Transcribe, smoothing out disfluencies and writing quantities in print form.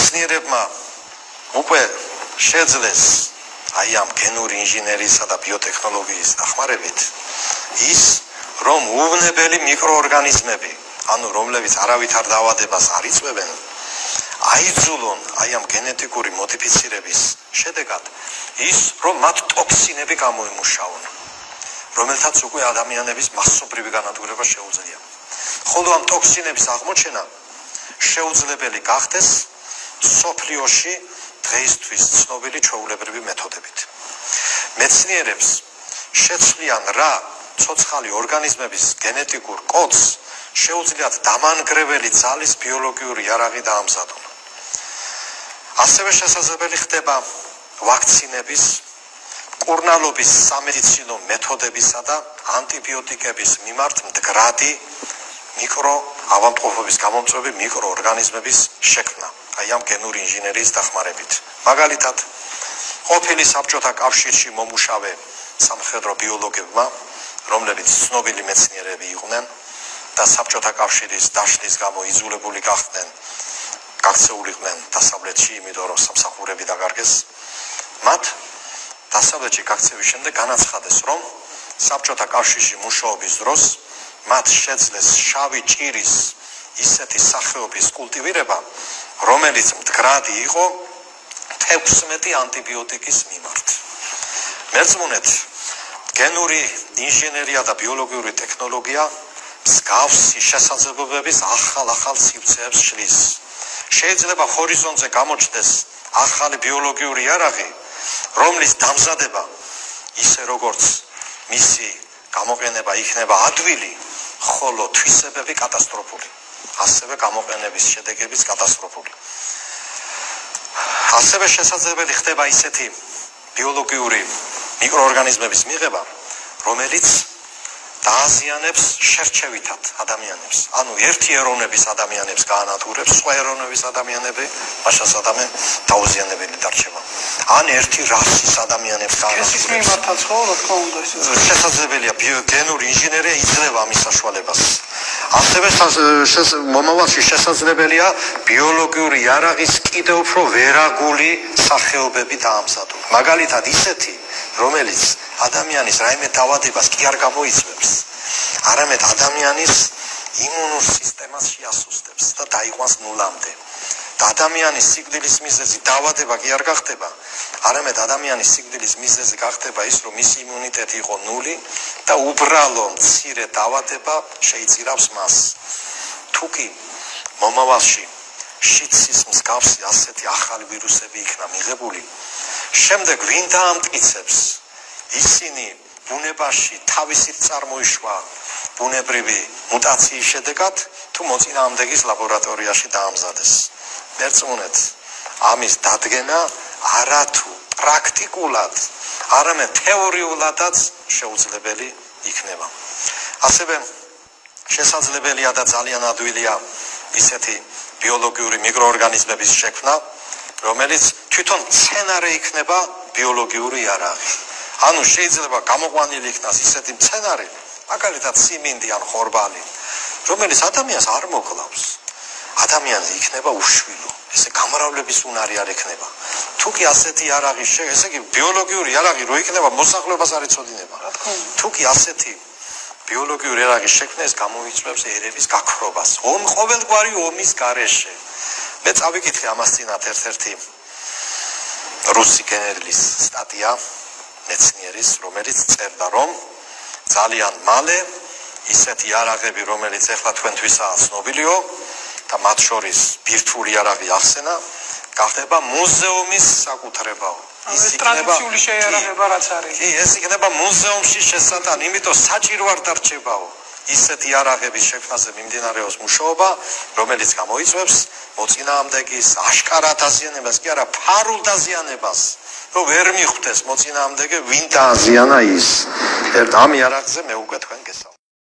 მეცნიერებმა უკვე შეძლეს აი ამ გენური ინჟინერიისა და ბიოტექნოლოგიის დახმარებით ის რომ უვნებელი მიკროორგანიზმები ანუ რომლებიც არავითარ დაავადებას არ იწვევენ აიძულონ აი ამ გენეტიკური მოდიფიცირების შედეგად ის რომ მათ ტოქსინები გამოიმუშაონ რომელთაც უკვე ადამიანების მასობრივი განადგურება შეუძლია ხოლო ამ ტოქსინების აღმოჩენა შეუძლებელი გახდეს სოფლიოში დღეისთვის ცნობილი ჩვეულებრივი მეთოდებით მეცნიერებს შეცვლიან რა ცოცხალი ორგანიზმების გენეტიკურ კოდს შეუძლიათ დამანგრეველი ძალის ბიოლოგიური იარაღი დაამზადონ ასევე შესაძლებელი ხდება ვაქცინების კურნალობის სამედიცინო მეთოდებისა და ანტიბიოტიკების მიმართ მდგრადი მიკროავადმყოფობის გამომწვევი მიკროორგანიზმების შექმნა აი ამ გენური ინჟინერიის დახმარებით მაგალითად ყოფილი საბჭოთა კავშირში მომუშავე სამხედრო ბიოლოგებმა რომლებიც ცნობილი მეცნიერები იყვნენ და საბჭოთა კავშირის დაშლის გამო იძულებული გახდნენ გაქცეულიყვნენ დასავლეთში იმიტომ რომ სამსახურები დაკარგეს მათ დასავლეთში გაქცევის შემდეგ განაცხადეს რომ საბჭოთა კავშირში მუშაობის დროს მათ შეძლეს შავი ჭირის ისეთი სახეობის კულტივირება რომელიც მდგრადი იყო 16 ანტიბიოტიკის მიმართ მერწმუნეთ გენური ინჟინერია და ბიოლოგიური ტექნოლოგია მსგავსი შესაძლებლობების ახალ სივრცეებს შლის შეიძლება ჰორიზონტზე გამოჩნდეს ახალი ბიოლოგიური იარაღი რომლის დამზადება ისე როგორც მისი გამოყენება იქნება ადვილი ხოლო თვისებები კატასტროფული ასევე გამოყენების შედეგებიც კატასტროფული ასევე შესაძლებელი ხდება ისეთი ბიოლოგიური მიკროორგანიზმების მიღება რომელიც დააზიანებს შერჩევითად ადამიანებს ანუ ერთი ეროვნების ადამიანებს გაანადგურებს სხვა ეროვნების ადამიანები მაშას ადამიან დაუზიანებელი დარჩება ან ერთი რასის ადამიანებს გაანადგურებს შესაძლებელია გენური ინჟინერია იძლევა ამის საშუალებას ასევე მომავალში შესაძლებელია ბიოლოგიური იარაღის კიდევ უფრო ვერაგული სახეობები დაამზადონ მაგალითად ისეთი რომელიც ადამიანის რაიმე დაავადებას კი არ გამოიწვევს არამედ ადამიანის იმუნურ სისტემას შეასუსტებს და დაიყვანს ნულამდე და ადამიანის სიკვდილის მიზეზი დაავადება კი არ გახდება არამედ ადამიანის სიკვდილის მიზეზი გახდება ის რომ მისი იმუნიტეტი იყო ნული და უბრალო მცირე დაავადება შეიწირავს მას თუკი მომავალში შიცის მსგავსი ასეთი ახალი ვირუსები იქნა მიღებული შემდეგ ვინ დაამტკიცებს ისინი ბუნებაში თავისით წარმოიშვა ბუნებრივი მუტაციის შედეგად თუ მოწინააღმდეგის ლაბორატორიაში დაამზადეს მერწმუნეთ ამის დადგენა არათუ პრაქტიკულად არამედ თეორიულადაც შეუძლებელი იქნება ასევე შესაძლებელია და ძალიან ადვილია ისეთი ბიოლოგიური მიკროორგანიზმების შექმნა რომელიც თვითონ მცენარე იქნება ბიოლოგიური იარაღი ანუ შეიძლება გამოყვანილი იქნას ისეთი მცენარე მაგალითად სიმინდი ან ხორბალი რომელიც ადამიანს არ მოკლავს ადამიანი იქნება უშვილო ესე გამრავლების უნარი არ ექნება თუკი ასეთი იარაღი ესე იგი ბიოლოგიური იარაღი რო იქნება მოსახლეობას არ ეწოდინება თუკი ასეთი ბიოლოგიური იარაღის შექმნა ეს გამოიწვევს ერების გაქრობას ყოველგვარი ომის გარეშე მე წავიკითხე ამას წინათ ერთ-ერთი რუსი გენერლის სტატია მეცნიერის რომელიც წერდა რომ ძალიან მალე ისეთი იარაღები რომელიც ახლა თქვენთვისაა ცნობილიო და მათ შორის ბირთვული იარაღი ახსენა გახდება მუზეუმის საკუთრებაო ეს ტრადიციული შეიარაღება რაც არის კი ეს იქნება მუზეუმში შესატანი იმიტომ საჭირო არ დარჩებაო ისეთი იარაღების შექმნაზე მიმდინარეობს მუშაობა რომელიც გამოიწვევს მოწინააღმდეგის აშკარა დაზიანებას კი არა ფარულ დაზიანებას რომ ვერ მიხვდეს მოწინააღმდეგე ვინ დააზიანა ის ერთ ამ იარაღზე მე უკვე თქვენ გესალმებით